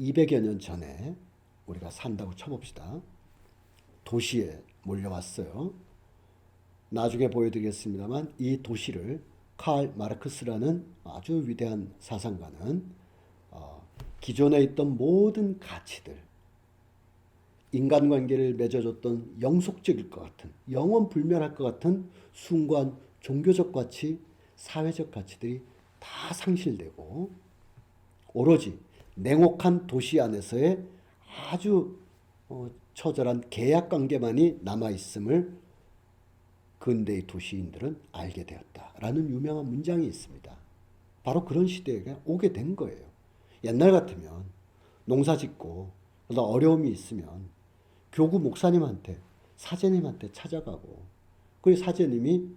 200여 년 전에 우리가 산다고 쳐봅시다. 도시에 몰려왔어요. 나중에 보여드리겠습니다만 이 도시를 칼 마르크스라는 아주 위대한 사상가는 기존에 있던 모든 가치들, 인간관계를 맺어줬던 영속적일 것 같은, 영원불멸할 것 같은 숭고한 종교적 가치, 사회적 가치들이 다 상실되고 오로지 냉혹한 도시 안에서의 아주 처절한 계약관계만이 남아있음을 근대의 도시인들은 알게 되었다라는 유명한 문장이 있습니다. 바로 그런 시대에 오게 된 거예요. 옛날 같으면 농사 짓고 그러다 어려움이 있으면 교구 목사님한테 사제님한테 찾아가고 그 사제님이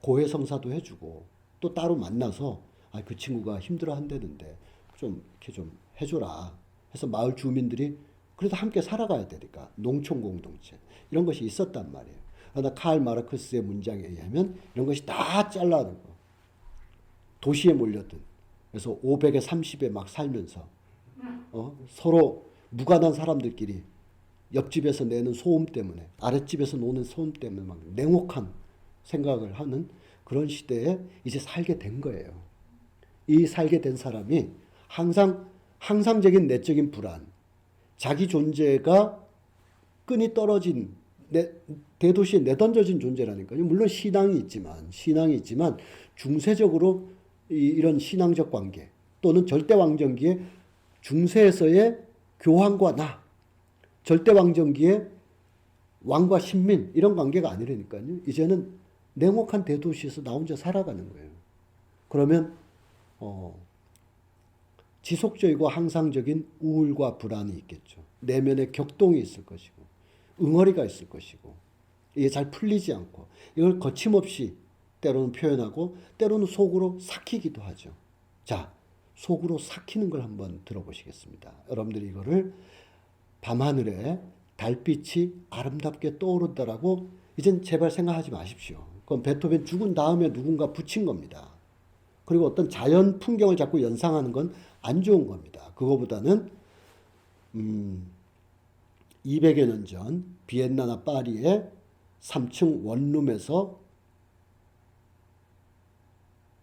고해성사도 해주고 또 따로 만나서 그 친구가 힘들어 한다는데 좀 이렇게 좀 해줘라 해서 마을 주민들이 그래도 함께 살아가야 되니까 농촌 공동체 이런 것이 있었단 말이에요. 그러나 칼 마르크스의 문장에 의하면 이런 것이 다 잘라내고 도시에 몰렸던 그래서 500에 30에 막 살면서 서로 무관한 사람들끼리 옆집에서 내는 소음 때문에 아랫집에서 노는 소음 때문에 막 냉혹한 생각을 하는 그런 시대에 이제 살게 된 거예요. 이 살게 된 사람이 항상적인 내적인 불안, 자기 존재가 끈이 떨어진 대도시에 내던져진 존재라니까요. 물론 신앙이 있지만 중세적으로 이런 신앙적 관계 또는 절대왕정기의 중세에서의 교황과 절대왕정기의 왕과 신민 이런 관계가 아니라니까요. 이제는 냉혹한 대도시에서 나 혼자 살아가는 거예요. 그러면 지속적이고 항상적인 우울과 불안이 있겠죠. 내면의 격동이 있을 것이고 응어리가 있을 것이고 이게 잘 풀리지 않고 이걸 거침없이 때로는 표현하고 때로는 속으로 삭히기도 하죠. 자, 속으로 삭히는 걸 한번 들어보시겠습니다. 여러분들이 이거를 밤하늘에 달빛이 아름답게 떠오른다라고 이젠 제발 생각하지 마십시오. 그건 베토벤 죽은 다음에 누군가 붙인 겁니다. 그리고 어떤 자연 풍경을 자꾸 연상하는 건 안 좋은 겁니다. 그거보다는 200여 년 전 비엔나나 파리의 3층 원룸에서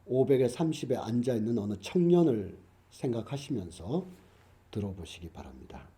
500에 30에 앉아있는 어느 청년을 생각하시면서 들어보시기 바랍니다.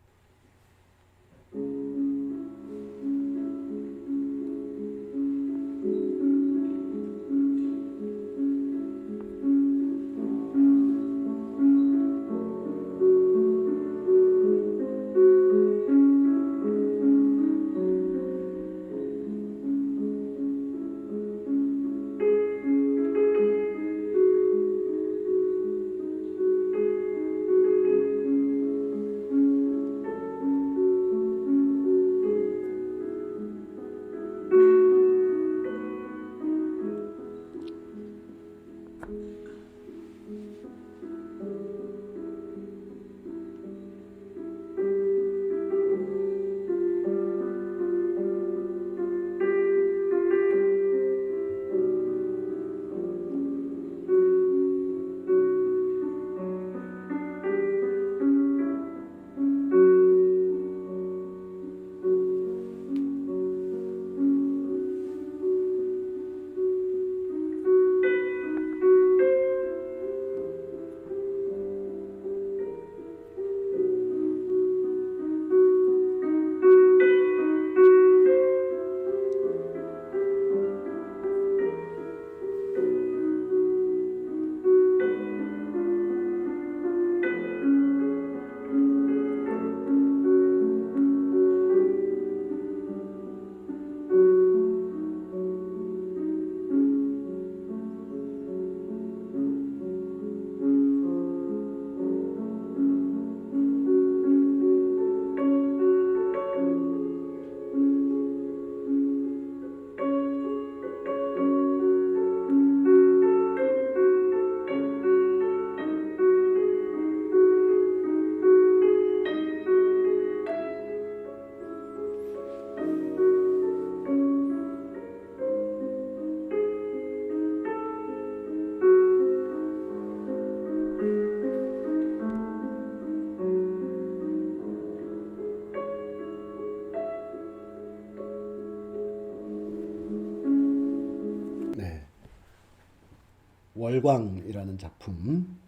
월광이라는 작품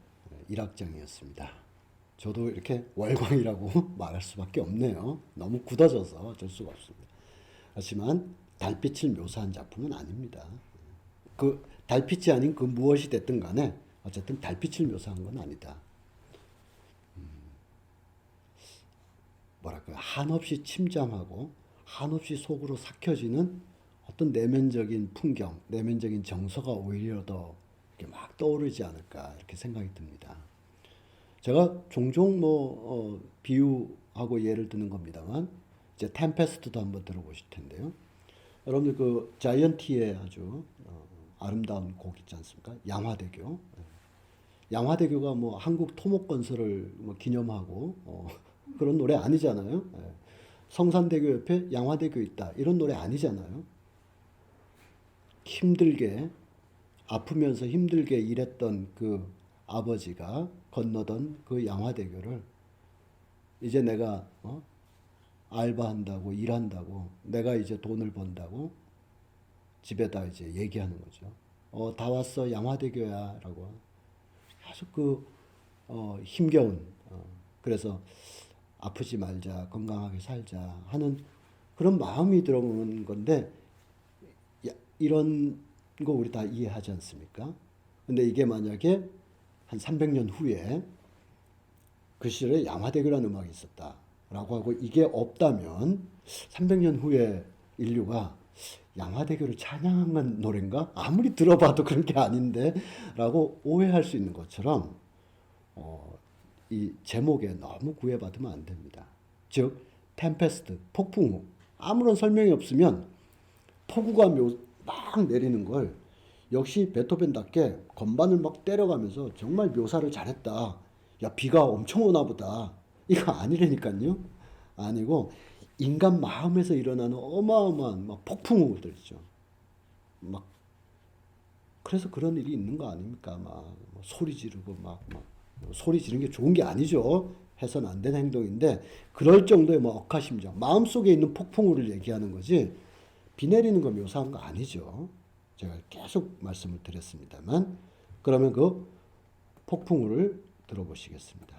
1악장이었습니다. 저도 이렇게 월광이라고 말할 수밖에 없네요. 너무 굳어져서 어쩔 수가 없습니다. 하지만 달빛을 묘사한 작품은 아닙니다. 그 달빛이 아닌 그 무엇이 됐든 간에 어쨌든 달빛을 묘사한 건 아니다. 뭐랄까요, 한없이 침잠하고 한없이 속으로 삭혀지는 어떤 내면적인 풍경, 내면적인 정서가 오히려 더 이렇게 막 떠오르지 않을까 이렇게 생각이 듭니다. 제가 종종 비유하고 예를 드는 겁니다만 이제 템페스트도 한번 들어보실 텐데요. 여러분들 그 자이언티의 아주 아름다운 곡 있지 않습니까? 양화대교. 양화대교가 뭐 한국 토목건설을 뭐 기념하고 그런 노래 아니잖아요. 성산대교 옆에 양화대교 있다 이런 노래 아니잖아요. 힘들게 아프면서 힘들게 일했던 그 아버지가 건너던 그 양화대교를 이제 내가 알바한다고 일한다고 내가 이제 돈을 번다고 집에다 이제 얘기하는 거죠. 다 왔어 양화대교야라고 아주 힘겨운 그래서 아프지 말자 건강하게 살자 하는 그런 마음이 들어오는 건데 이런 거 우리 다 이해하지 않습니까? 근데 이게 만약에 한 300년 후에 그 시절에 양화대교라는 음악이 있었다라고 하고 이게 없다면 300년 후에 인류가 양화대교를 찬양한 노래인가? 아무리 들어봐도 그런 게 아닌데 라고 오해할 수 있는 것처럼 이 제목에 너무 구애받으면 안 됩니다. 즉 템페스트, 폭풍 후 아무런 설명이 없으면 폭우가 막 내리는 걸 역시 베토벤답게 건반을 막 때려가면서 정말 묘사를 잘했다. 야 비가 엄청 오나 보다. 이거 아니라니까요. 아니고 인간 마음에서 일어나는 어마어마한 막 폭풍우들이죠. 막 그래서 그런 일이 있는 거 아닙니까? 막 소리 지르고 막 소리 지르는 게 좋은 게 아니죠. 해서는 안 되는 행동인데 그럴 정도의 뭐 억하심정, 마음속에 있는 폭풍우를 얘기하는 거지 비 내리는 거 묘사한 거 아니죠. 제가 계속 말씀을 드렸습니다만 그러면 그 폭풍우를 들어보시겠습니다.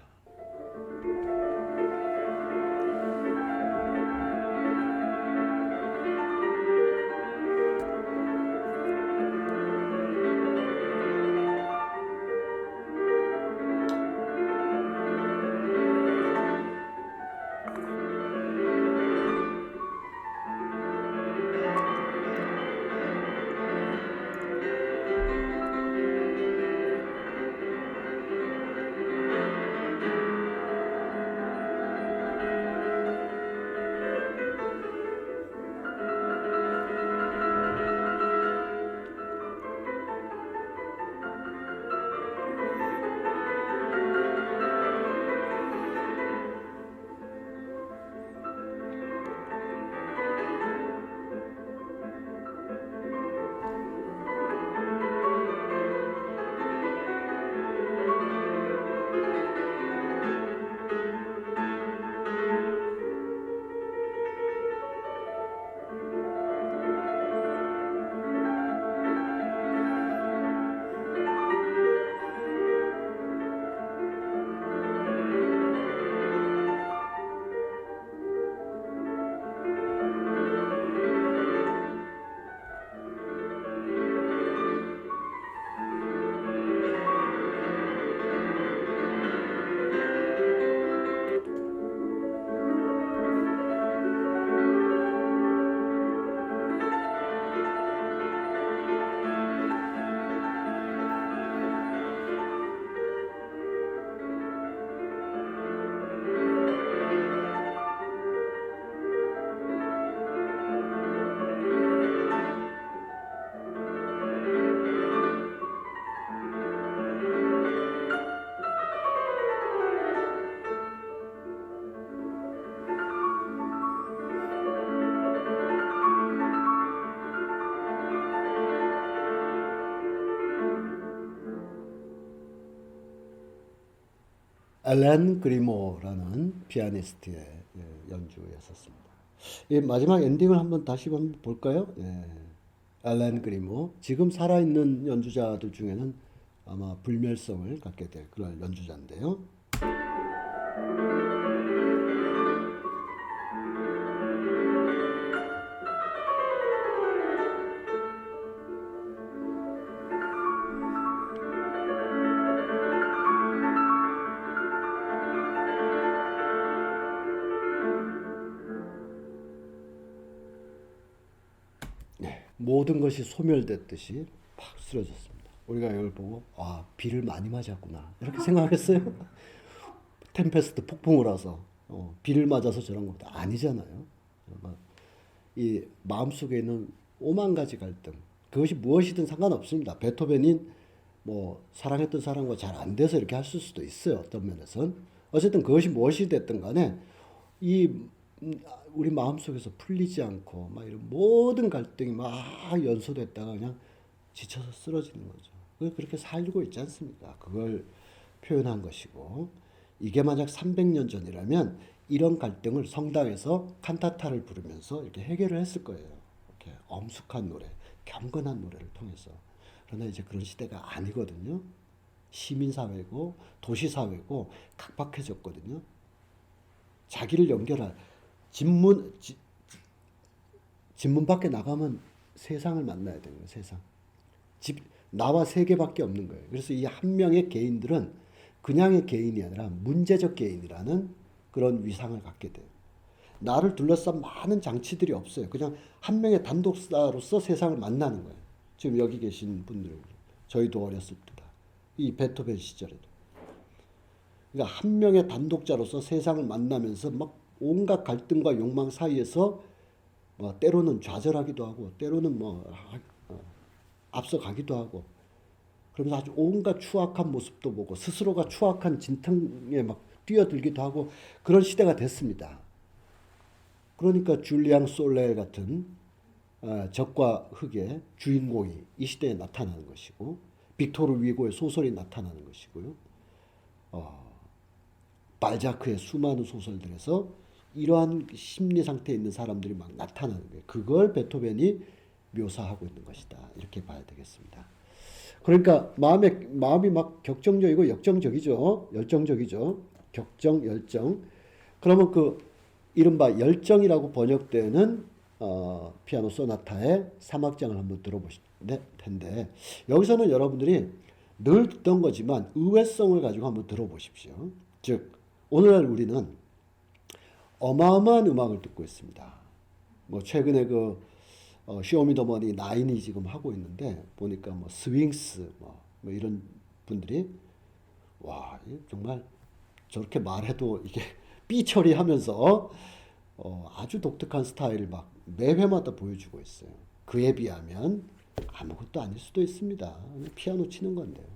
앨런 그리모라는 피아니스트의 연주였었습니다. 이 마지막 엔딩을 한번 다시 한번 볼까요? 앨런 그리모 지금 살아있는 연주자들 중에는 아마 불멸성을 갖게 될 그런 연주자인데요. 모든 것이 소멸됐듯이 팍 쓰러졌습니다. 우리가 이걸 보고 아 비를 많이 맞았구나 이렇게 생각했어요. 템페스트 폭풍을 와서 비를 맞아서 저런 것도 아니잖아요. 이 마음속에 있는 오만 가지 갈등 그것이 무엇이든 상관없습니다. 베토벤이 뭐 사랑했던 사람과 잘 안 돼서 이렇게 할 수도 있어요. 어떤 면에선 어쨌든 그것이 무엇이 됐든 간에 이 우리 마음속에서 풀리지 않고 막 이런 모든 갈등이 막 연소됐다가 그냥 지쳐서 쓰러지는 거죠. 그렇게 살고 있지 않습니까? 그걸 표현한 것이고 이게 만약 300년 전이라면 이런 갈등을 성당에서 칸타타를 부르면서 이렇게 해결을 했을 거예요. 이렇게 엄숙한 노래, 경건한 노래를 통해서. 그러나 이제 그런 시대가 아니거든요. 시민사회고 도시사회고 각박해졌거든요. 자기를 연결할 집문 밖에 나가면 세상을 만나야 되는 거예요. 세상. 나와 세계밖에 없는 거예요. 그래서 이 한 명의 개인들은 그냥의 개인이 아니라 문제적 개인이라는 그런 위상을 갖게 돼요. 나를 둘러싼 많은 장치들이 없어요. 그냥 한 명의 단독자로서 세상을 만나는 거예요. 지금 여기 계신 분들, 저희도 어렸을 때다. 이 베토벤 시절에도. 그러니까 한 명의 단독자로서 세상을 만나면서 막 온갖 갈등과 욕망 사이에서 뭐 때로는 좌절하기도 하고 때로는 앞서가기도 하고 그러면서 아주 온갖 추악한 모습도 보고 스스로가 추악한 진탕에 막 뛰어들기도 하고 그런 시대가 됐습니다. 그러니까 줄리앙 솔레 같은 적과 흑의 주인공이 이 시대에 나타나는 것이고 빅토르 위고의 소설이 나타나는 것이고요. 발자크의 수많은 소설들에서 이러한 심리 상태에 있는 사람들이 막 나타나는 거예요. 그걸 베토벤이 묘사하고 있는 것이다. 이렇게 봐야 되겠습니다. 그러니까 마음이 막 격정적이고 역정적이죠. 열정적이죠. 격정, 열정. 그러면 그 이른바 열정이라고 번역되는 피아노 소나타의 3악장을 한번 들어보실 텐데 여기서는 여러분들이 늘 듣던 거지만 의외성을 가지고 한번 들어보십시오. 즉 오늘날 우리는 어마어마한 음악을 듣고 있습니다. 뭐 최근에 그 쇼미더머니 9이 지금 하고 있는데 보니까 뭐 스윙스 뭐 이런 분들이 와 정말 저렇게 말해도 이게 삐 처리하면서 아주 독특한 스타일을 막 매 회마다 보여주고 있어요. 그에 비하면 아무것도 아닐 수도 있습니다. 피아노 치는 건데요.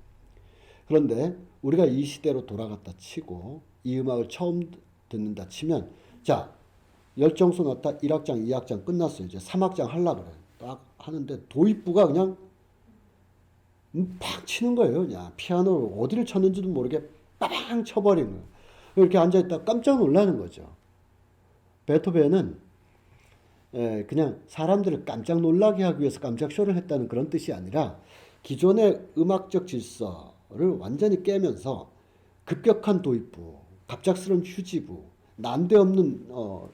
그런데 우리가 이 시대로 돌아갔다 치고 이 음악을 처음 듣는다 치면 자 열정소나타 1악장 2악장 끝났어요. 이제 3악장 하려고 그래요. 딱 하는데 도입부가 그냥 팍 치는 거예요. 그냥 피아노를 어디를 쳤는지도 모르게 빠방 쳐버리는 거예요. 이렇게 앉아있다 깜짝 놀라는 거죠. 베토벤은 그냥 사람들을 깜짝 놀라게 하기 위해서 깜짝 쇼를 했다는 그런 뜻이 아니라 기존의 음악적 질서를 완전히 깨면서 급격한 도입부, 갑작스러운 휴지부, 난데없는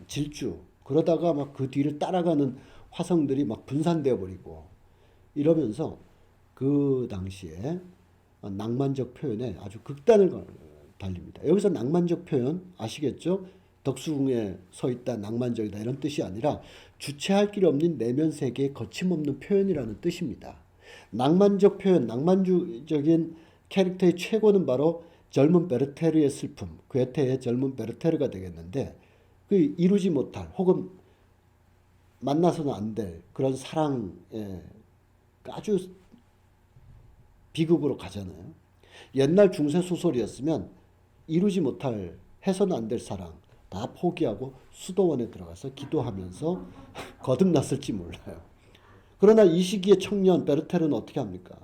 질주 그러다가 막 그 뒤를 따라가는 화성들이 막 분산되어 버리고 이러면서 그 당시에 낭만적 표현에 아주 극단을 달립니다. 여기서 낭만적 표현 아시겠죠? 덕수궁에 서 있다 낭만적이다 이런 뜻이 아니라 주체할 길 없는 내면 세계의 거침없는 표현이라는 뜻입니다. 낭만적 표현, 낭만주적인 캐릭터의 최고는 바로 젊은 베르테르의 슬픔, 괴테의 젊은 베르테르가 되겠는데 그 이루지 못할 혹은 만나서는 안 될 그런 사랑에 아주 비극으로 가잖아요. 옛날 중세 소설이었으면 이루지 못할 해서는 안 될 사랑 다 포기하고 수도원에 들어가서 기도하면서 거듭났을지 몰라요. 그러나 이 시기의 청년 베르테르는 어떻게 합니까?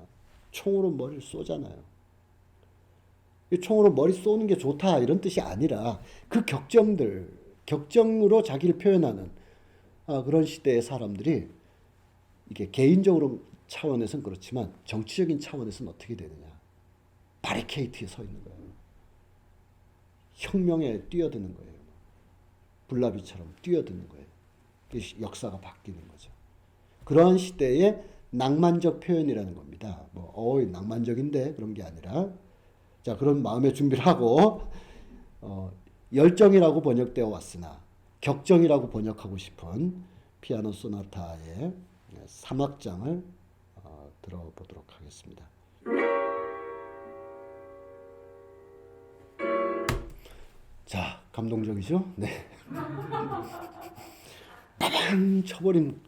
총으로 머리를 쏘잖아요. 이 총으로 머리 쏘는 게 좋다 이런 뜻이 아니라 그 격정으로 자기를 표현하는 그런 시대의 사람들이 이게 개인적으로 차원에서는 그렇지만 정치적인 차원에서는 어떻게 되느냐. 바리케이트에 서 있는 거예요. 혁명에 뛰어드는 거예요. 불나비처럼 뛰어드는 거예요. 역사가 바뀌는 거죠. 그러한 시대의 낭만적 표현이라는 겁니다. 낭만적인데 그런 게 아니라, 자, 그런 마음의 준비를 하고, 열정이라고 번역되어 왔으나 격정이라고 번역하고 싶은 피아노 소나타의 3악장을 들어보도록 하겠습니다. 자, 감동적이죠? 네. 빠방 쳐버린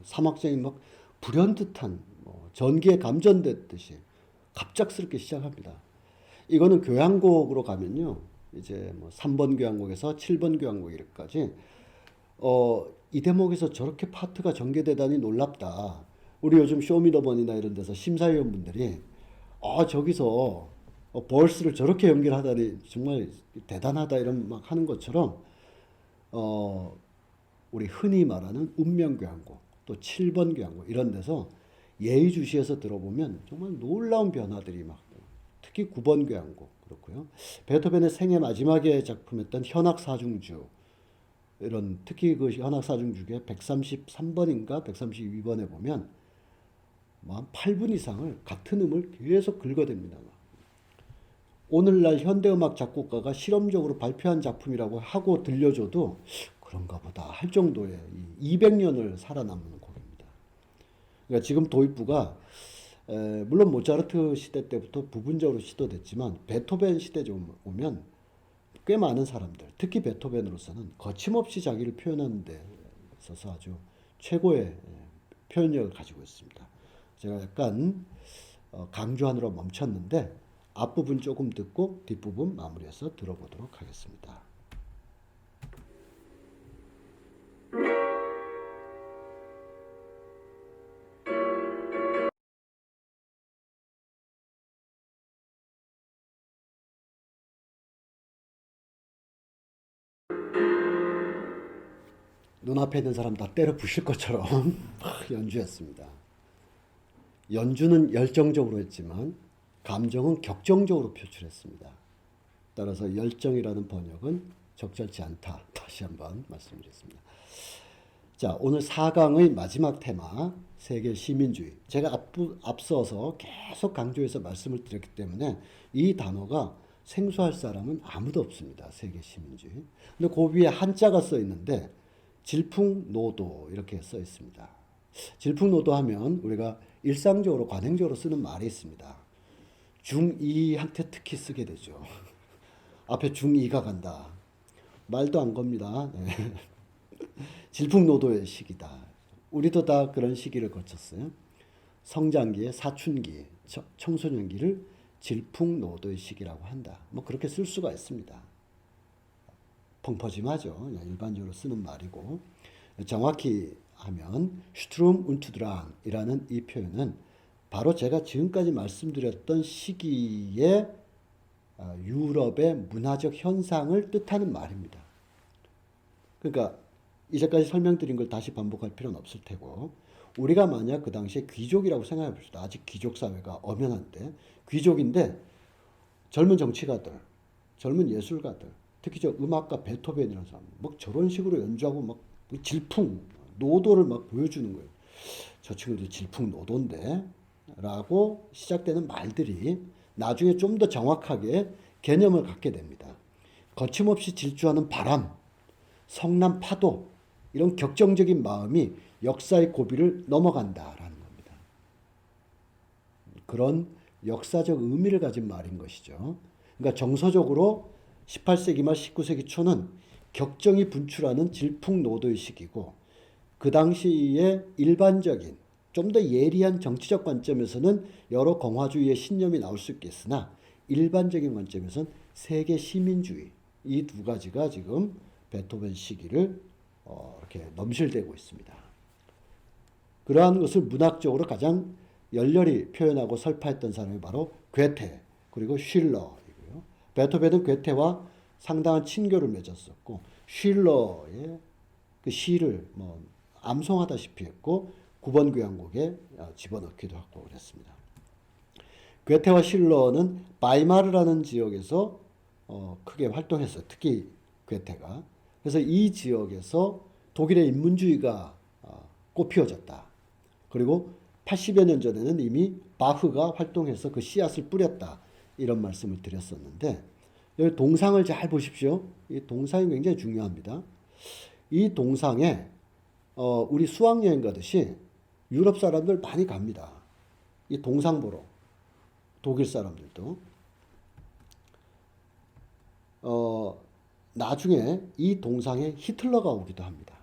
3악장이 막 불현듯한 전기에 감전됐듯이 갑작스럽게 시작합니다. 이거는 교향곡으로 가면요, 이제 3번 교향곡에서 7번 교향곡까지 이 대목에서 저렇게 파트가 전개되다니 놀랍다. 우리 요즘 쇼미더머니나 이런 데서 심사위원분들이 저기서 벌스를 저렇게 연결하다니 정말 대단하다 이런 막 하는 것처럼 우리 흔히 말하는 운명교향곡 또 7번 교향곡 이런 데서 예의주시해서 들어보면 정말 놀라운 변화들이 막, 특히 9번 교향곡 그렇고요. 베토벤의 생애 마지막에 작품했던 현악사중주, 이런 특히 그 현악사중 중에 133번인가 132번에 보면 한 8분 이상을 같은 음을 계속 긁어댑니다. 오늘날 현대음악 작곡가가 실험적으로 발표한 작품이라고 하고 들려줘도 그런가 보다 할 정도의 200년을 살아남는 곡입니다. 그러니까 지금 도입부가 물론 모차르트 시대 때부터 부분적으로 시도됐지만 베토벤 시대 좀 오면 꽤 많은 사람들, 특히 베토벤으로서는 거침없이 자기를 표현하는 데 있어서 아주 최고의 표현력을 가지고 있습니다. 제가 약간 강조하느라 멈췄는데 앞부분 조금 듣고 뒷부분 마무리해서 들어보도록 하겠습니다. 눈앞에 있는 사람 다 때려 부실 것처럼 연주했습니다. 연주는 열정적으로 했지만 감정은 격정적으로 표출했습니다. 따라서 열정이라는 번역은 적절치 않다. 다시 한번 말씀드렸습니다. 자, 오늘 4강의 마지막 테마, 세계 시민주의. 제가 앞서서 계속 강조해서 말씀을 드렸기 때문에 이 단어가 생소할 사람은 아무도 없습니다. 세계 시민주의. 근데 그 위에 한자가 써 있는데 질풍노도 이렇게 써 있습니다. 질풍노도 하면 우리가 일상적으로 관행적으로 쓰는 말이 있습니다. 중2한테 특히 쓰게 되죠. 앞에 중2가 간다. 말도 안 겁니다. 네. 질풍노도의 시기다. 우리도 다 그런 시기를 거쳤어요. 성장기에 사춘기, 청소년기를 질풍노도의 시기라고 한다. 그렇게 쓸 수가 있습니다. 펑퍼짐하죠. 일반적으로 쓰는 말이고, 정확히 하면 슈트룸 운투드랑이라는 이 표현은 바로 제가 지금까지 말씀드렸던 시기의 유럽의 문화적 현상을 뜻하는 말입니다. 그러니까 이제까지 설명드린 걸 다시 반복할 필요는 없을 테고, 우리가 만약 그 당시에 귀족이라고 생각해 봅시다. 아직 귀족 사회가 엄연한데, 귀족인데 젊은 정치가들, 젊은 예술가들, 특히 저 음악가 베토벤이라는 사람, 저런 식으로 연주하고 질풍, 노도를 보여주는 거예요. 저 친구들 질풍 노도인데? 라고 시작되는 말들이 나중에 좀 더 정확하게 개념을 갖게 됩니다. 거침없이 질주하는 바람, 성난 파도, 이런 격정적인 마음이 역사의 고비를 넘어간다라는 겁니다. 그런 역사적 의미를 가진 말인 것이죠. 그러니까 정서적으로 18세기 말 19세기 초는 격정이 분출하는 질풍노도의 시기고, 그 당시에 일반적인 좀 더 예리한 정치적 관점에서는 여러 공화주의의 신념이 나올 수 있겠으나 일반적인 관점에서는 세계 시민주의, 이 두 가지가 지금 베토벤 시기를 이렇게 넘실대고 있습니다. 그러한 것을 문학적으로 가장 열렬히 표현하고 설파했던 사람이 바로 괴테 그리고 쉴러이고요. 베토벤은 괴테와 상당한 친교를 맺었었고, 쉴러의 그 시를 암송하다시피 했고 9번 교향곡에 집어넣기도 하고 그랬습니다. 괴테와 실러는 바이마르라는 지역에서 크게 활동했어요. 특히 괴테가. 그래서 이 지역에서 독일의 인문주의가 꽃피워졌다. 그리고 80여 년 전에는 이미 바흐가 활동해서 그 씨앗을 뿌렸다. 이런 말씀을 드렸었는데 여기 동상을 잘 보십시오. 이 동상이 굉장히 중요합니다. 이 동상에 우리 수학여행 가듯이 유럽 사람들 많이 갑니다. 이 동상 보러. 독일 사람들도. 나중에 이 동상에 히틀러가 오기도 합니다.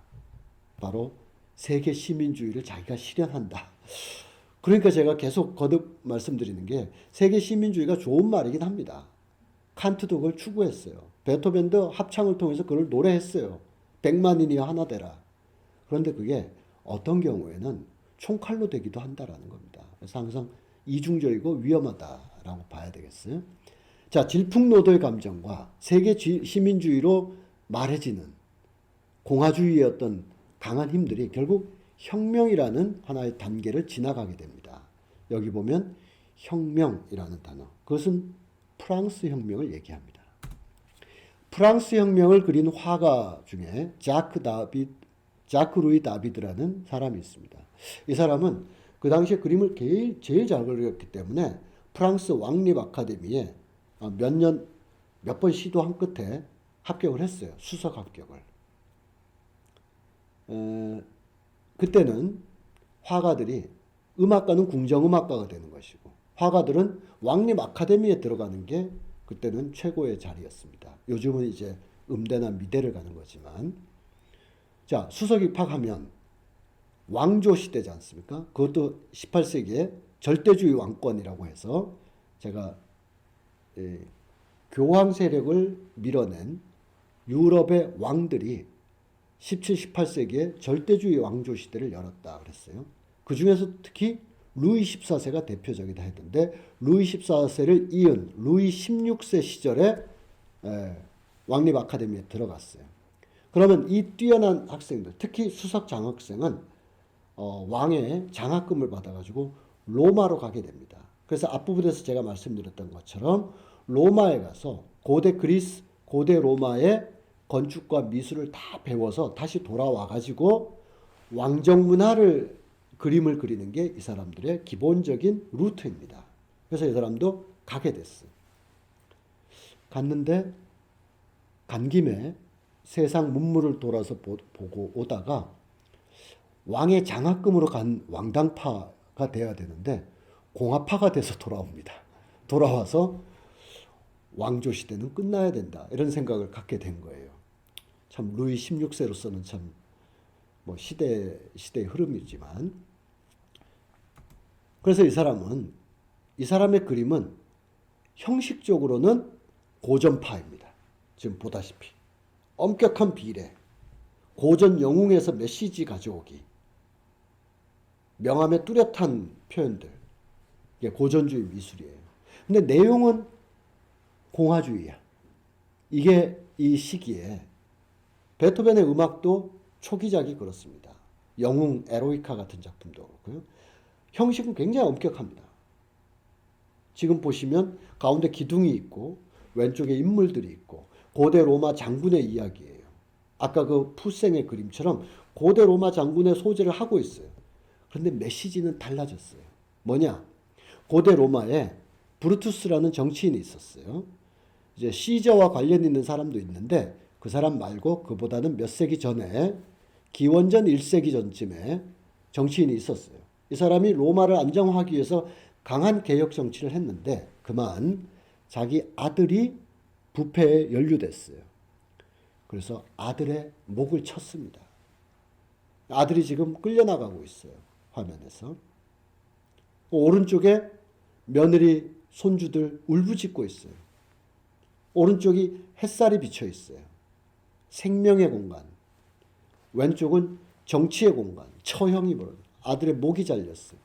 바로 세계 시민주의를 자기가 실현한다. 그러니까 제가 계속 거듭 말씀드리는 게 세계 시민주의가 좋은 말이긴 합니다. 칸트도 그걸 추구했어요. 베토벤도 합창을 통해서 그걸 노래했어요. 100만인이여 하나 되라. 그런데 그게 어떤 경우에는 총칼로 되기도 한다라는 겁니다. 그래서 항상 이중적이고 위험하다라고 봐야 되겠어요. 자, 질풍노도의 감정과 세계 시민주의로 말해지는 공화주의의 어떤 강한 힘들이 결국 혁명이라는 하나의 단계를 지나가게 됩니다. 여기 보면 혁명이라는 단어. 그것은 프랑스 혁명을 얘기합니다. 프랑스 혁명을 그린 화가 중에 자크 루이 다비드라는 사람이 있습니다. 이 사람은 그 당시에 그림을 제일 잘 그렸기 때문에 프랑스 왕립 아카데미에 몇 번 시도한 끝에 합격을 했어요. 수석 합격을. 그때는 화가들이 음악가는 궁정음악가가 되는 것이고 화가들은 왕립 아카데미에 들어가는 게 그때는 최고의 자리였습니다. 요즘은 이제 음대나 미대를 가는 거지만 자, 수석 입학하면 왕조 시대지 않습니까? 그것도 18세기에 절대주의 왕권이라고 해서 제가 교황 세력을 밀어낸 유럽의 왕들이 17, 18세기에 절대주의 왕조 시대를 열었다 그랬어요. 그 중에서 특히 루이 14세가 대표적이다 했는데 루이 14세를 이은 루이 16세 시절에 왕립 아카데미에 들어갔어요. 그러면 이 뛰어난 학생들, 특히 수석 장학생은 왕의 장학금을 받아가지고 로마로 가게 됩니다. 그래서 앞부분에서 제가 말씀드렸던 것처럼 로마에 가서 고대 그리스, 고대 로마의 건축과 미술을 다 배워서 다시 돌아와가지고 왕정 문화를 그림을 그리는 게 이 사람들의 기본적인 루트입니다. 그래서 이 사람도 가게 됐어요. 갔는데 간 김에 세상 문물을 돌아서 보고 오다가 왕의 장학금으로 간 왕당파가 돼야 되는데 공화파가 돼서 돌아옵니다. 돌아와서 왕조 시대는 끝나야 된다. 이런 생각을 갖게 된 거예요. 참 루이 16세로서는 참 뭐 시대의 흐름이지만 그래서 이 사람의 그림은 형식적으로는 고전파입니다. 지금 보다시피 엄격한 비례, 고전 영웅에서 메시지 가져오기, 명암의 뚜렷한 표현들, 이게 고전주의 미술이에요. 근데 내용은 공화주의야. 이게 이 시기에 베토벤의 음악도 초기작이 그렇습니다. 영웅 에로이카 같은 작품도 그렇고요. 형식은 굉장히 엄격합니다. 지금 보시면 가운데 기둥이 있고 왼쪽에 인물들이 있고 고대 로마 장군의 이야기예요. 아까 그 푸생의 그림처럼 고대 로마 장군의 소재를 하고 있어요. 그런데 메시지는 달라졌어요. 뭐냐? 고대 로마에 브루투스라는 정치인이 있었어요. 이제 시저와 관련 있는 사람도 있는데 그 사람 말고 그보다는 몇 세기 전에 기원전 1세기 전쯤에 정치인이 있었어요. 이 사람이 로마를 안정화하기 위해서 강한 개혁 정치를 했는데 그만 자기 아들이 부패에 연루됐어요. 그래서 아들의 목을 쳤습니다. 아들이 지금 끌려나가고 있어요. 화면에서. 오른쪽에 며느리 손주들 울부짖고 있어요. 오른쪽이 햇살이 비쳐 있어요. 생명의 공간. 왼쪽은 정치의 공간. 처형이 벌어요. 아들의 목이 잘렸어요.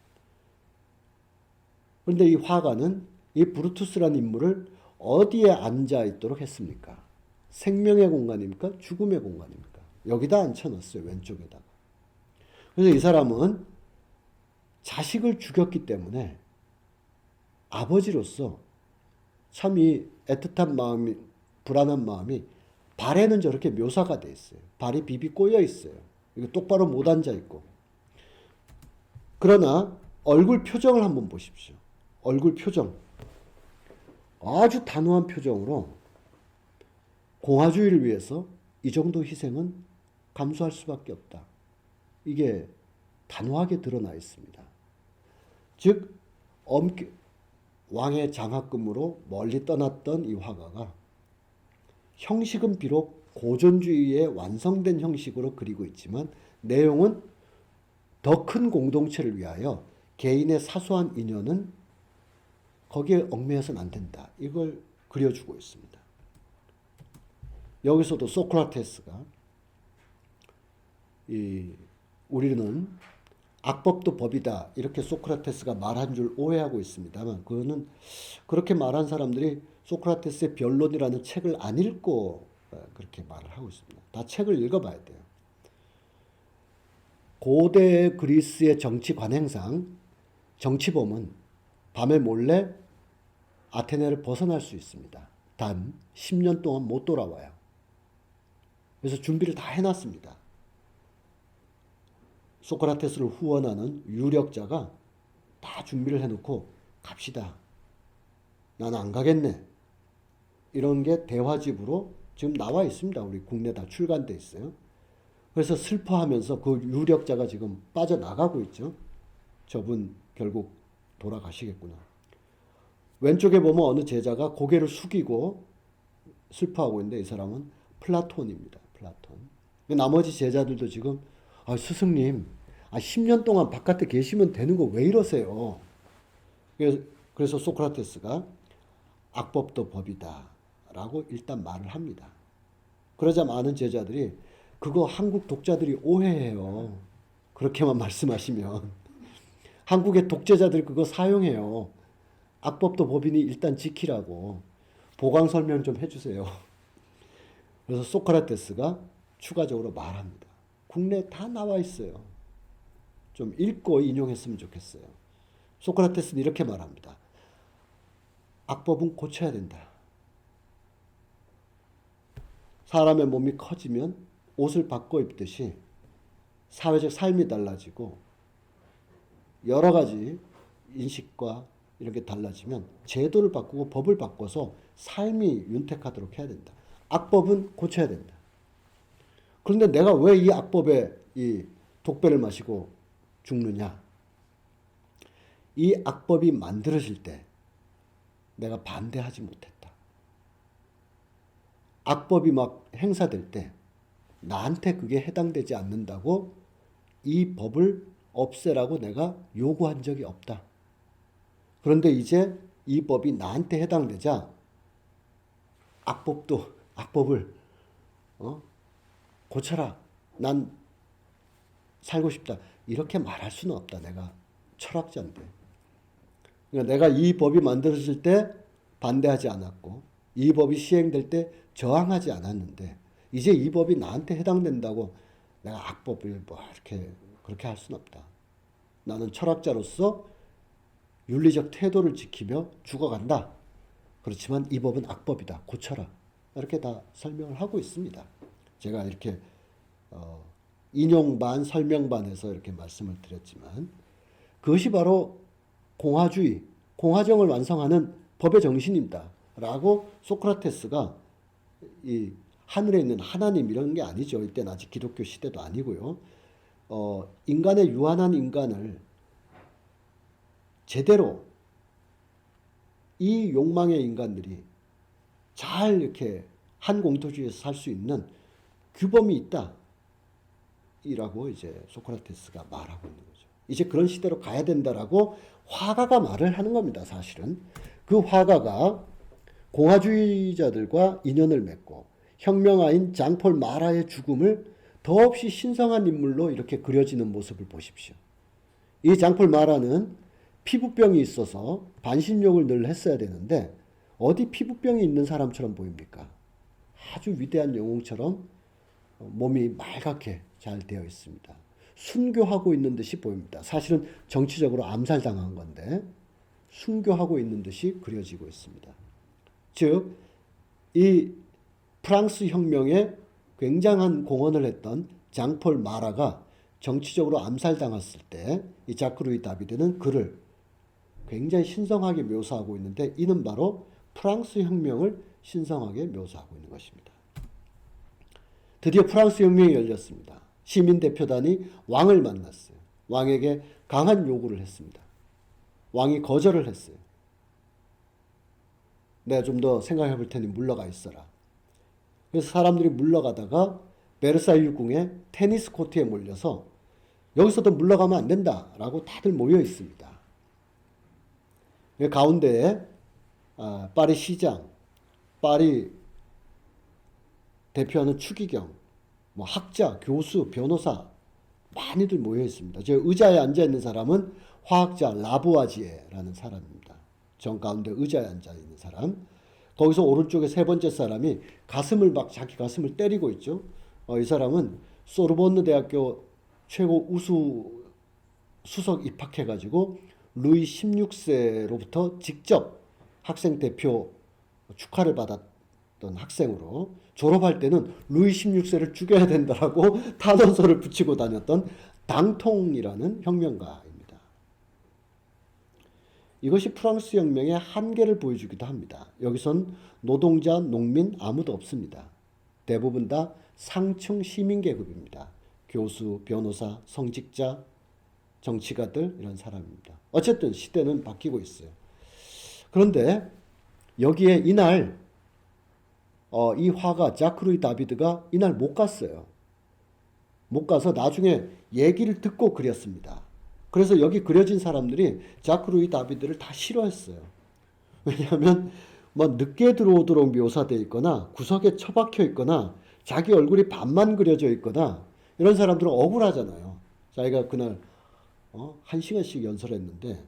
그런데 이 화가는 이 브루투스라는 인물을 어디에 앉아 있도록 했습니까? 생명의 공간입니까? 죽음의 공간입니까? 여기다 앉혀놨어요. 왼쪽에다가. 그래서 이 사람은 자식을 죽였기 때문에 아버지로서 참 이 애틋한 마음이, 불안한 마음이 발에는 저렇게 묘사가 돼 있어요. 발이 비비 꼬여 있어요. 이거 똑바로 못 앉아 있고. 그러나 얼굴 표정을 한번 보십시오. 얼굴 표정. 아주 단호한 표정으로 공화주의를 위해서 이 정도 희생은 감수할 수밖에 없다. 이게 단호하게 드러나 있습니다. 즉 왕의 장학금으로 멀리 떠났던 이 화가가 형식은 비록 고전주의의 완성된 형식으로 그리고 있지만 내용은 더 큰 공동체를 위하여 개인의 사소한 인연은 거기에 얽매여서는 안 된다. 이걸 그려주고 있습니다. 여기서도 소크라테스가 우리는 악법도 법이다 이렇게 소크라테스가 말한 줄 오해하고 있습니다만 그거는 그렇게 말한 사람들이 소크라테스의 변론이라는 책을 안 읽고 그렇게 말을 하고 있습니다. 다 책을 읽어봐야 돼요. 고대 그리스의 정치 관행상 정치범은 밤에 몰래 아테네를 벗어날 수 있습니다. 단 10년 동안 못 돌아와요. 그래서 준비를 다 해놨습니다. 소크라테스를 후원하는 유력자가 다 준비를 해놓고 갑시다. 나는 안 가겠네. 이런 게 대화집으로 지금 나와 있습니다. 우리 국내 다 출간돼 있어요. 그래서 슬퍼하면서 그 유력자가 지금 빠져나가고 있죠. 저분 결국 돌아가시겠구나. 왼쪽에 보면 어느 제자가 고개를 숙이고 슬퍼하고 있는데 이 사람은 플라톤입니다. 플라톤. 나머지 제자들도 지금 스승님 10년 동안 바깥에 계시면 되는 거 왜 이러세요? 그래서 소크라테스가 악법도 법이다 라고 일단 말을 합니다. 그러자 많은 제자들이 그거 한국 독자들이 오해해요. 그렇게만 말씀하시면. 한국의 독재자들이 그거 사용해요. 악법도 법이니 일단 지키라고. 보강 설명 좀 해주세요. 그래서 소크라테스가 추가적으로 말합니다. 국내에 다 나와 있어요. 좀 읽고 인용했으면 좋겠어요. 소크라테스는 이렇게 말합니다. 악법은 고쳐야 된다. 사람의 몸이 커지면 옷을 바꿔 입듯이 사회적 삶이 달라지고 여러 가지 인식과 이런 게 달라지면 제도를 바꾸고 법을 바꿔서 삶이 윤택하도록 해야 된다. 악법은 고쳐야 된다. 그런데 내가 왜 이 악법에 이 독배를 마시고 죽느냐? 이 악법이 만들어질 때 내가 반대하지 못했다. 악법이 막 행사될 때 나한테 그게 해당되지 않는다고 이 법을 없애라고 내가 요구한 적이 없다. 그런데 이제 이 법이 나한테 해당되자 악법을 고쳐라. 난 살고 싶다. 이렇게 말할 수는 없다. 내가 철학자인데. 그러니까 내가 이 법이 만들어질 때 반대하지 않았고 이 법이 시행될 때 저항하지 않았는데 이제 이 법이 나한테 해당된다고 내가 악법을 그렇게 할 수는 없다. 나는 철학자로서 윤리적 태도를 지키며 죽어간다. 그렇지만 이 법은 악법이다. 고쳐라. 이렇게 다 설명을 하고 있습니다. 제가 이렇게 인용 반 설명 반해서 이렇게 말씀을 드렸지만 그것이 바로 공화주의, 공화정을 완성하는 법의 정신입니다. 라고 소크라테스가 이 하늘에 있는 하나님 이런 게 아니죠. 이때는 아직 기독교 시대도 아니고요. 인간의 유한한 인간을 제대로 이 욕망의 인간들이 잘 이렇게 한 공토주의에서 살 수 있는 규범이 있다. 이라고 이제 소크라테스가 말하고 있는 거죠. 이제 그런 시대로 가야 된다라고 화가가 말을 하는 겁니다. 사실은. 그 화가가 공화주의자들과 인연을 맺고 혁명아인 장폴 마라의 죽음을 더없이 신성한 인물로 이렇게 그려지는 모습을 보십시오. 이 장폴 마라는 피부병이 있어서 반신욕을 늘 했어야 되는데 어디 피부병이 있는 사람처럼 보입니까? 아주 위대한 영웅처럼 몸이 말갛게 잘 되어 있습니다. 순교하고 있는 듯이 보입니다. 사실은 정치적으로 암살당한 건데 순교하고 있는 듯이 그려지고 있습니다. 즉, 이 프랑스 혁명에 굉장한 공헌을 했던 장폴 마라가 정치적으로 암살당했을 때 이 자크 루이 다비드는 그를 굉장히 신성하게 묘사하고 있는데, 이는 바로 프랑스 혁명을 신성하게 묘사하고 있는 것입니다. 드디어 프랑스 혁명이 열렸습니다. 시민대표단이 왕을 만났어요. 왕에게 강한 요구를 했습니다. 왕이 거절을 했어요. 내가 좀 더 생각해 볼 테니 물러가 있어라. 그래서 사람들이 물러가다가 베르사유 궁의 테니스 코트에 몰려서 여기서도 물러가면 안 된다라고 다들 모여 있습니다. 가운데에 파리 시장, 파리 대표하는 추기경, 뭐 학자, 교수, 변호사 많이들 모여 있습니다. 저 의자에 앉아 있는 사람은 화학자 라부아지에라는 사람입니다. 정 가운데 의자에 앉아 있는 사람. 거기서 오른쪽에 세 번째 사람이 가슴을 막 자기 가슴을 때리고 있죠. 이 사람은 소르본느 대학교 최고 우수 수석 입학해가지고 루이 16세로부터 직접 학생 대표 축하를 받았던 학생으로, 졸업할 때는 루이 16세를 죽여야 된다라고 탄원서를 붙이고 다녔던 당통이라는 혁명가입니다. 이것이 프랑스 혁명의 한계를 보여주기도 합니다. 여기선 노동자, 농민 아무도 없습니다. 대부분 다 상층 시민계급입니다. 교수, 변호사, 성직자, 정치가들, 이런 사람입니다. 어쨌든 시대는 바뀌고 있어요. 그런데 여기에 이날 이 화가 자크 루이 다비드가 이날 못 갔어요. 못 가서 나중에 얘기를 듣고 그렸습니다. 그래서 여기 그려진 사람들이 자크 루이 다비드를 다 싫어했어요. 왜냐하면 뭐 늦게 들어오도록 묘사되어 있거나 구석에 처박혀 있거나 자기 얼굴이 반만 그려져 있거나 이런 사람들은 억울하잖아요. 자기가 그날 1시간씩 연설했는데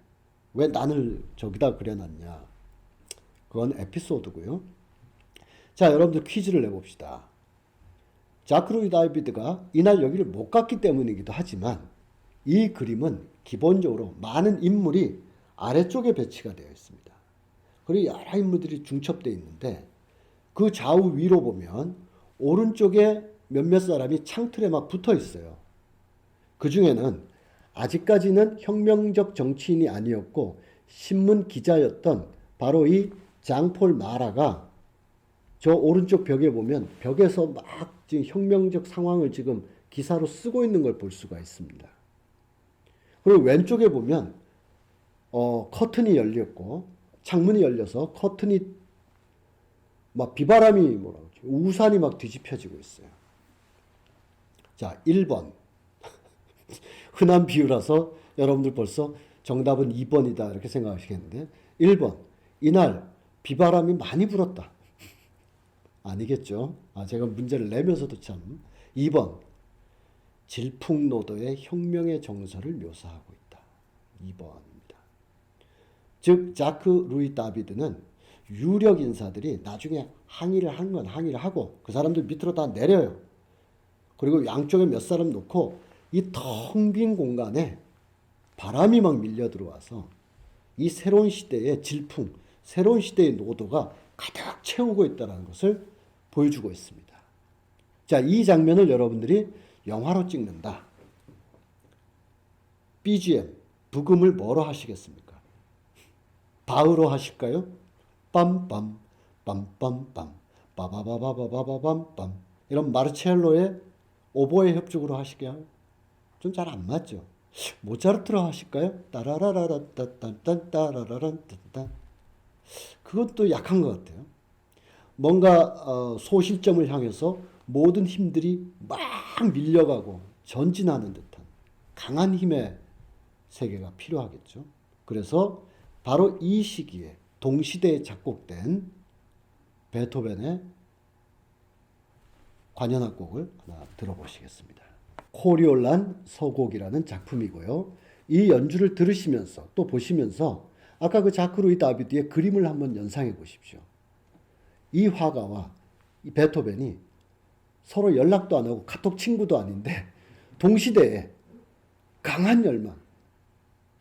왜 나를 저기다 그려놨냐. 그건 에피소드고요. 자, 여러분들 퀴즈를 내봅시다. 자크 루이 다비드가 이날 여기를 못 갔기 때문이기도 하지만 이 그림은 기본적으로 많은 인물이 아래쪽에 배치가 되어 있습니다. 그리고 여러 인물들이 중첩되어 있는데 그 좌우 위로 보면 오른쪽에 몇몇 사람이 창틀에 막 붙어 있어요. 그 중에는 아직까지는 혁명적 정치인이 아니었고 신문 기자였던 바로 이 장폴 마라가 저 오른쪽 벽에 보면 벽에서 막 지금 혁명적 상황을 지금 기사로 쓰고 있는 걸 볼 수가 있습니다. 그리고 왼쪽에 보면 커튼이 열렸고 창문이 열려서 커튼이 막 비바람이 뭐라고 그러지? 우산이 막 뒤집혀지고 있어요. 자, 1번. 흔한 비유라서 여러분들 벌써 정답은 2번이다 이렇게 생각하시겠는데 1번. 이날 비바람이 많이 불었다. 아니겠죠. 제가 문제를 내면서도 참. 2번. 질풍노도의 혁명의 정서를 묘사하고 있다. 2번입니다. 즉 자크 루이 다비드는 유력 인사들이 나중에 항의를 한 건 항의를 하고 그 사람들 밑으로 다 내려요. 그리고 양쪽에 몇 사람 놓고 이 텅 빈 공간에 바람이 막 밀려 들어와서 이 새로운 시대의 질풍, 새로운 시대의 노도가 가득 채우고 있다는 것을 보여주고 있습니다. 자, 이 장면을 여러분들이 영화로 찍는다. BGM, 부금을 뭐로 하시겠습니까? 바흐로 하실까요? 빰빰, 빰빰빰, 빠바바바바바밤빰 이런 마르첼로의 오보에 협주로 하시게요? 좀 잘 안 맞죠? 모차르트로 하실까요? 따라라라따딴딴따라라란딴딴 그것도 약한 것 같아요. 뭔가 소실점을 향해서 모든 힘들이 막 밀려가고 전진하는 듯한 강한 힘의 세계가 필요하겠죠. 그래서 바로 이 시기에 동시대에 작곡된 베토벤의 관현악곡을 하나 들어보시겠습니다. 코리올란 서곡이라는 작품이고요. 이 연주를 들으시면서 또 보시면서 아까 그 자크 루이 다비드의 그림을 한번 연상해 보십시오. 이 화가와 이 베토벤이 서로 연락도 안 하고 카톡 친구도 아닌데 동시대에 강한 열망,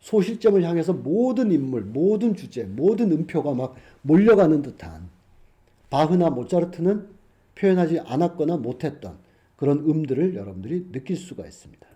소실점을 향해서 모든 인물, 모든 주제, 모든 음표가 막 몰려가는 듯한, 바흐나 모차르트는 표현하지 않았거나 못했던 그런 음들을 여러분들이 느낄 수가 있습니다.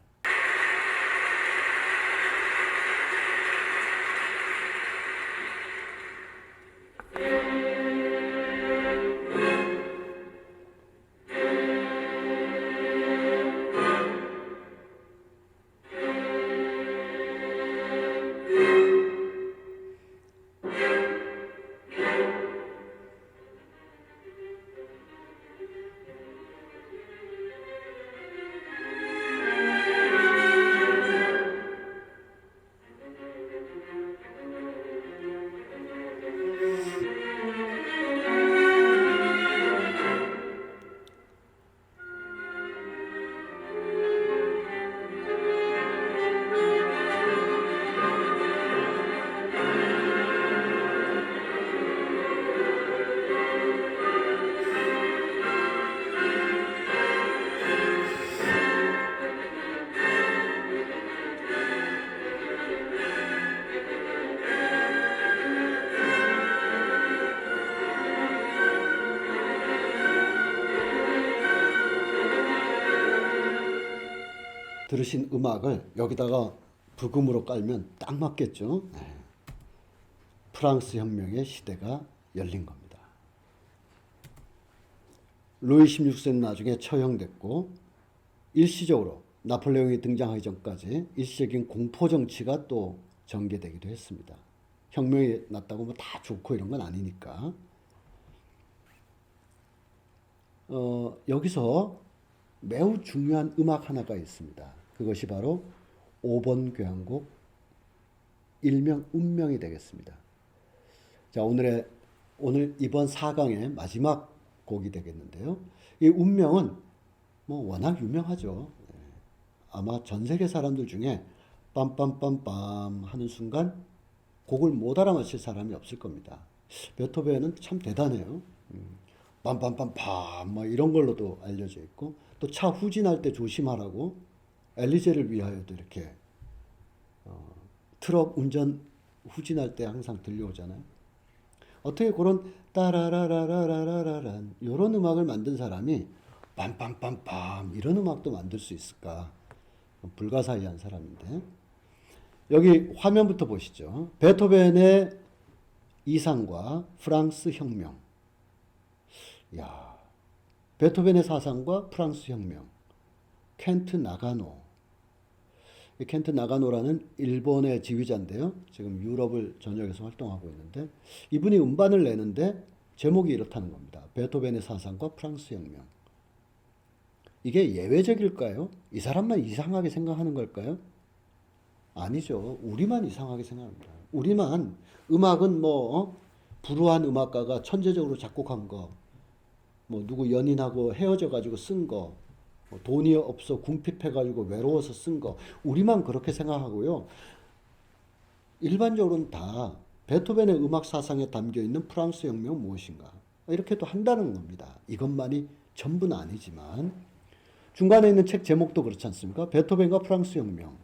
들으신 음악을 여기다가 부금으로 깔면 딱 맞겠죠? 네. 프랑스 혁명의 시대가 열린 겁니다. 루이 16세는 나중에 처형됐고 일시적으로 나폴레옹이 등장하기 전까지 일시적인 공포 정치가 또 전개되기도 했습니다. 혁명이 났다고 뭐 다 좋고 이런 건 아니니까. 여기서 매우 중요한 음악 하나가 있습니다. 그것이 바로 5번 교향곡 일명 운명이 되겠습니다. 자, 오늘 이번 4강의 마지막 곡이 되겠는데요. 이 운명은 뭐 워낙 유명하죠. 아마 전 세계 사람들 중에 빰빰빰빰 하는 순간 곡을 못 알아맞힐 사람이 없을 겁니다. 베토벤은 참 대단해요. 빰빰빰빰 뭐 이런 걸로도 알려져 있고, 또 차 후진할 때 조심하라고 엘리제를 위하여도 이렇게 트럭 운전 후진할 때 항상 들려오잖아요. 어떻게 그런 따라라라라라라란 이런 음악을 만든 사람이 빰빰빰빰 이런 음악도 만들 수 있을까? 불가사의한 사람인데, 여기 화면부터 보시죠. 베토벤의 이상과 프랑스 혁명. 야, 베토벤의 사상과 프랑스 혁명. 켄트 나가노. 이 켄트 나가노라는 일본의 지휘자인데요. 지금 유럽을 전역에서 활동하고 있는데, 이분이 음반을 내는데 제목이 이렇다는 겁니다. 베토벤의 사상과 프랑스 혁명. 이게 예외적일까요? 이 사람만 이상하게 생각하는 걸까요? 아니죠. 우리만 이상하게 생각합니다. 우리만 음악은 불우한 음악가가 천재적으로 작곡한 거, 뭐 누구 연인하고 헤어져 가지고 쓴 거, 뭐 돈이 없어 궁핍해 가지고 외로워서 쓴 거, 우리만 그렇게 생각하고요. 일반적으로는 다 베토벤의 음악 사상에 담겨 있는 프랑스 혁명은 무엇인가 이렇게 또 한다는 겁니다. 이것만이 전부는 아니지만 중간에 있는 책 제목도 그렇지 않습니까? 베토벤과 프랑스 혁명.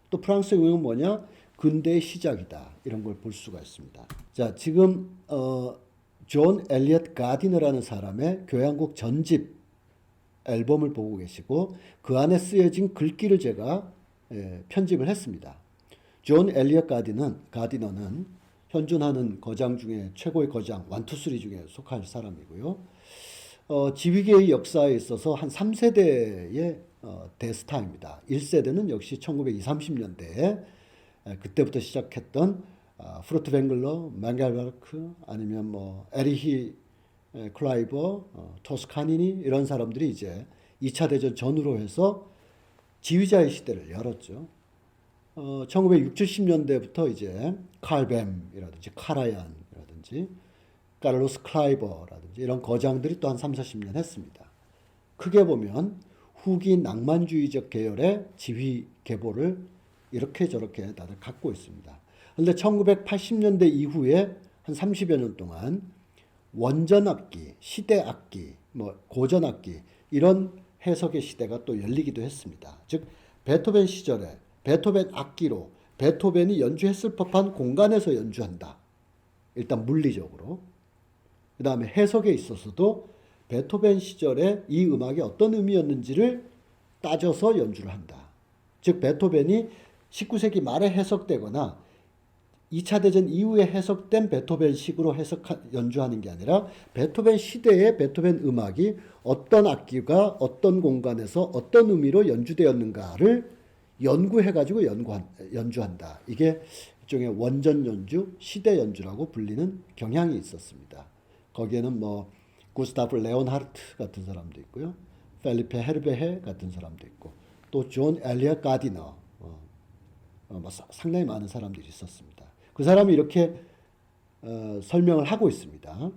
또 프랑스 혁명은 뭐냐? 근대의 시작이다. 이런 걸 볼 수가 있습니다. 자, 지금 존 엘리엇 가디너라는 사람의 교향곡 전집 앨범을 보고 계시고, 그 안에 쓰여진 글귀를 제가 편집을 했습니다. 존 엘리엇 가디너는 현존하는 거장 중에 최고의 거장, 1, 2, 3 중에 속할 사람이고요. 지휘계의 역사에 있어서 한 3세대의 대스타입니다. 1세대는 역시 1920, 30년대에 그때부터 시작했던 프루트뱅글러, 망갈바르크, 아니면 뭐 에리히 클라이버, 토스카니니 이런 사람들이 이제 2차 대전 전후로 해서 지휘자의 시대를 열었죠. 1960, 70년대부터 이제 칼뱀이라든지 카라얀이라든지 카를로스 클라이버라든지 이런 거장들이 또 한 3, 40년 했습니다. 크게 보면 후기 낭만주의적 계열의 지휘 계보를 이렇게 저렇게 다들 갖고 있습니다. 그런데 1980년대 이후에 한 30여 년 동안 원전악기, 시대악기, 뭐 고전악기 이런 해석의 시대가 또 열리기도 했습니다. 즉 베토벤 시절에 베토벤 악기로 베토벤이 연주했을 법한 공간에서 연주한다. 일단 물리적으로. 그 다음에 해석에 있어서도 베토벤 시절에 이 음악이 어떤 의미였는지를 따져서 연주를 한다. 즉 베토벤이 19세기 말에 해석되거나 2차 대전 이후에 해석된 베토벤식으로 연주하는 게 아니라 베토벤 시대의 베토벤 음악이 어떤 악기가 어떤 공간에서 어떤 의미로 연주되었는가를 연구해가지고 연주한다. 이게 일종의 원전 연주, 시대 연주라고 불리는 경향이 있었습니다. 거기에는 뭐 구스타프 레온하르트 같은 사람도 있고요. 펠리페 헤르베헤 같은 사람도 있고 또 존 엘리엇 가디너 상당히 많은 사람들이 있었습니다. 그 사람이 이렇게 설명을 하고 있습니다.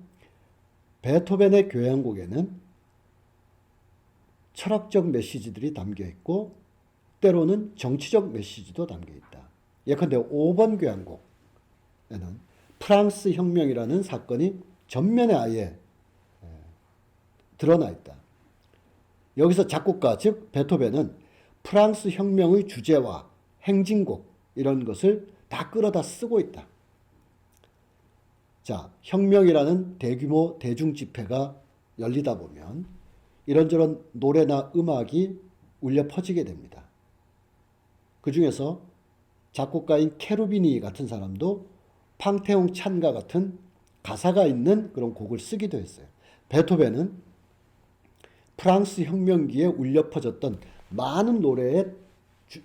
베토벤의 교향곡에는 철학적 메시지들이 담겨 있고 때로는 정치적 메시지도 담겨 있다. 예컨대 5번 교향곡에는 프랑스 혁명이라는 사건이 전면에 아예 드러나 있다. 여기서 작곡가 즉 베토벤은 프랑스 혁명의 주제와 행진곡 이런 것을 다 끌어다 쓰고 있다. 자, 혁명이라는 대규모 대중 집회가 열리다 보면 이런저런 노래나 음악이 울려 퍼지게 됩니다. 그 중에서 작곡가인 케루비니 같은 사람도 팡테옹 찬가 같은 가사가 있는 그런 곡을 쓰기도 했어요. 베토벤은 프랑스 혁명기에 울려 퍼졌던 많은 노래의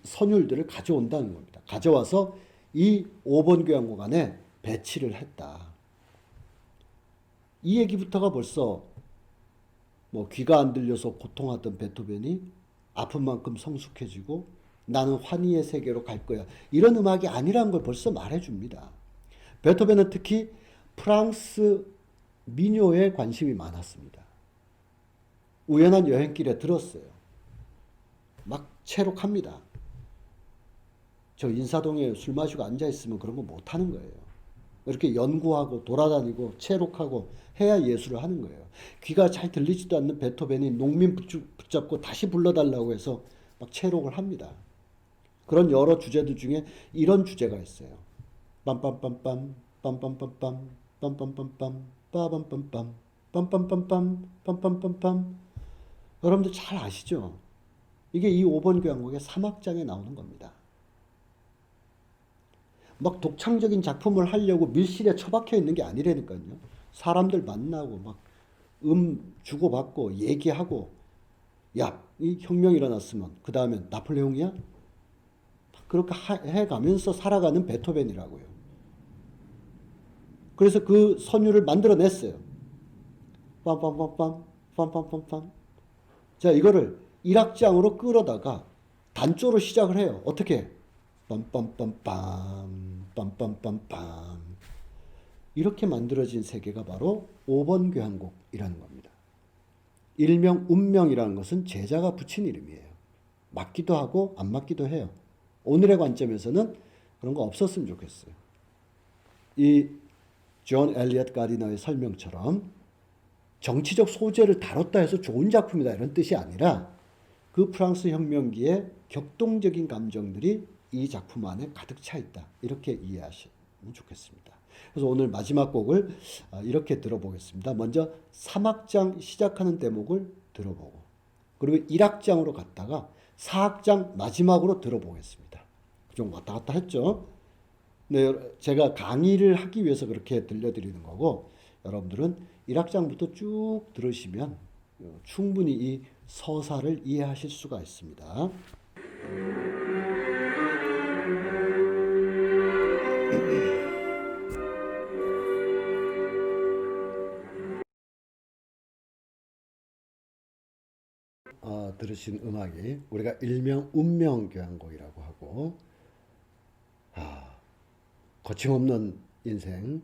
선율들을 가져온다는 겁니다. 가져와서 이 5번 교향곡 안에 배치를 했다. 이 얘기부터가 벌써 뭐 귀가 안 들려서 고통하던 베토벤이 아픈 만큼 성숙해지고 나는 환희의 세계로 갈 거야. 이런 음악이 아니라는 걸 벌써 말해줍니다. 베토벤은 특히 프랑스 민요에 관심이 많았습니다. 우연한 여행길에 들었어요. 막 채록합니다. 저 인사동에 술 마시고 앉아있으면 그런 거 못하는 거예요. 이렇게 연구하고 돌아다니고 채록하고 해야 예술을 하는 거예요. 귀가 잘 들리지도 않는 베토벤이 농민 붙잡고 다시 불러달라고 해서 막 채록을 합니다. 그런 여러 주제들 중에 이런 주제가 있어요. 빰빰빰빰 빰빰빰빰 빰빰빰빰 빠밤빰빰 빰빰빰빰 빰빰빰빰. 여러분들 잘 아시죠? 이게 이 5번 교향곡의 3악장에 나오는 겁니다. 막 독창적인 작품을 하려고 밀실에 처박혀 있는 게 아니라니까요. 사람들 만나고 막 주고받고 얘기하고 야, 이 혁명이 일어났으면 그 다음엔 나폴레옹이야? 그렇게 해가면서 살아가는 베토벤이라고요. 그래서 그 선율을 만들어냈어요. 빰빰빰빰 빰빰빰빰. 자, 이거를 1악장으로 끌어다가 단조로 시작을 해요. 어떻게? 빰빰빰빰 빰빰빰빰. 이렇게 만들어진 세계가 바로 5번 교향곡이라는 겁니다. 일명 운명이라는 것은 제자가 붙인 이름이에요. 맞기도 하고 안 맞기도 해요. 오늘의 관점에서는 그런 거 없었으면 좋겠어요. 이 존 엘리엇 가디너의 설명처럼 정치적 소재를 다뤘다 해서 좋은 작품이다 이런 뜻이 아니라 그 프랑스 혁명기의 격동적인 감정들이 이 작품 안에 가득 차 있다. 이렇게 이해하시면 좋겠습니다. 그래서 오늘 마지막 곡을 이렇게 들어보겠습니다. 먼저 3악장 시작하는 대목을 들어보고 그리고 1악장으로 갔다가 4악장 마지막으로 들어보겠습니다. 좀 왔다 갔다 했죠. 네, 제가 강의를 하기 위해서 그렇게 들려드리는 거고 여러분들은 1악장부터 쭉 들으시면 충분히 이 서사를 이해하실 수가 있습니다. 들으신 음악이 우리가 일명 운명 교향곡이라고 하고 거침없는 인생,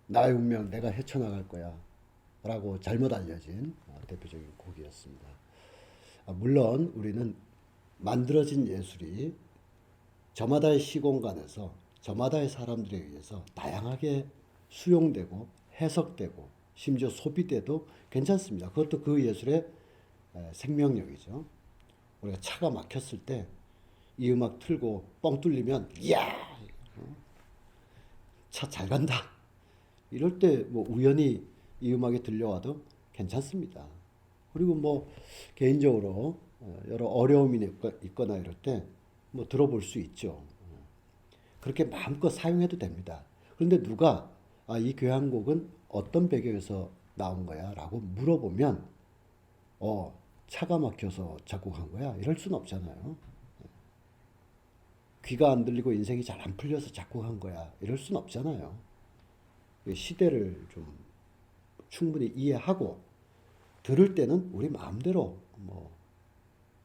나의 운명 내가 헤쳐나갈 거야 라고 잘못 알려진 대표적인 곡이었습니다. 물론 우리는 만들어진 예술이 저마다의 시공간에서 저마다의 사람들에 의해서 다양하게 수용되고 해석되고 심지어 소비돼도 괜찮습니다. 그것도 그 예술의 생명력이죠. 우리가 차가 막혔을 때 이 음악 틀고 뻥 뚫리면 이야 차 잘 간다. 이럴 때 뭐 우연히 이 음악이 들려와도 괜찮습니다. 그리고 뭐 개인적으로 여러 어려움이 있거나 이럴 때 뭐 들어볼 수 있죠. 그렇게 마음껏 사용해도 됩니다. 그런데 누가 이 교향곡은 어떤 배경에서 나온 거야? 라고 물어보면 차가 막혀서 작곡한 거야? 이럴 순 없잖아요. 귀가 안 들리고 인생이 잘 안 풀려서 작곡한 거야? 이럴 순 없잖아요. 시대를 좀 충분히 이해하고 들을 때는 우리 마음대로 뭐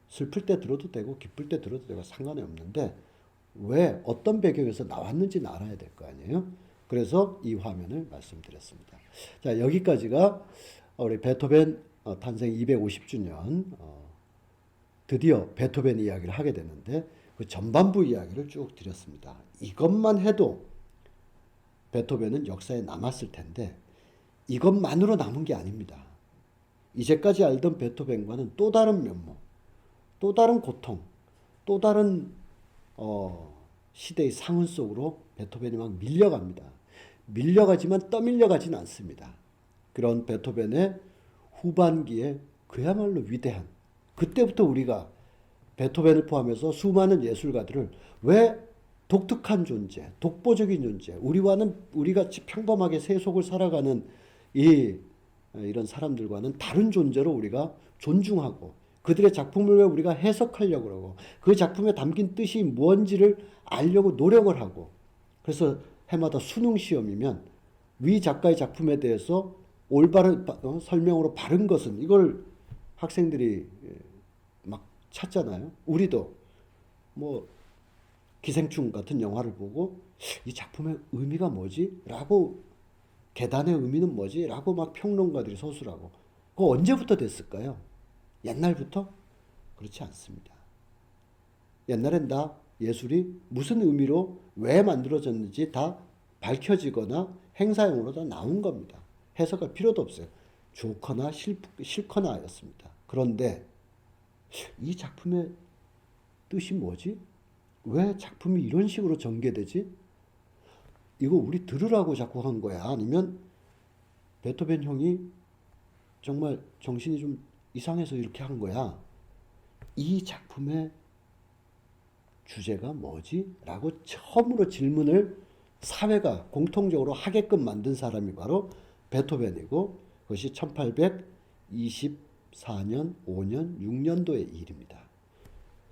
슬플 때 들어도 되고 기쁠 때 들어도 되고 상관이 없는데 왜 어떤 배경에서 나왔는지는 알아야 될 거 아니에요. 그래서 이 화면을 말씀드렸습니다. 자, 여기까지가 우리 베토벤 탄생 250주년 드디어 베토벤 이야기를 하게 되는데 그 전반부 이야기를 쭉 드렸습니다. 이것만 해도 베토벤은 역사에 남았을 텐데 이것만으로 남은 게 아닙니다. 이제까지 알던 베토벤과는 또 다른 면모, 또 다른 고통, 또 다른 시대의 상흔 속으로 베토벤이 막 밀려갑니다. 밀려가지만 떠밀려가지는 않습니다. 그런 베토벤의 후반기에 그야말로 위대한, 그때부터 우리가 베토벤을 포함해서 수많은 예술가들을 왜 독특한 존재, 독보적인 존재, 우리같이 평범하게 세속을 살아가는 이런 사람들과는 다른 존재로 우리가 존중하고 그들의 작품을 왜 우리가 해석하려고 하고 그 작품에 담긴 뜻이 뭔지를 알려고 노력을 하고 그래서 해마다 수능 시험이면 위 작가의 작품에 대해서 올바른 설명으로 바른 것은 이걸 학생들이 막 찾잖아요. 우리도 뭐 기생충 같은 영화를 보고 이 작품의 의미가 뭐지? 라고 계단의 의미는 뭐지? 라고 막 평론가들이 서술하고 그거 언제부터 됐을까요? 옛날부터? 그렇지 않습니다. 옛날엔 다 예술이 무슨 의미로 왜 만들어졌는지 다 밝혀지거나 행사용으로 다 나온 겁니다. 해석할 필요도 없어요. 좋거나 싫거나 였습니다. 그런데 이 작품의 뜻이 뭐지? 왜 작품이 이런 식으로 전개되지? 이거 우리 들으라고 작곡한 거야? 아니면 베토벤 형이 정말 정신이 좀 이상해서 이렇게 한 거야? 이 작품의 주제가 뭐지? 라고 처음으로 질문을 사회가 공통적으로 하게끔 만든 사람이 바로 베토벤이고 그것이 1824년, 5년, 6년도의 일입니다.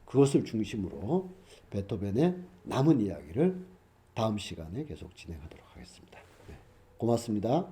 그것을 중심으로 베토벤의 남은 이야기를 다음 시간에 계속 진행하도록 하겠습니다. 네. 고맙습니다.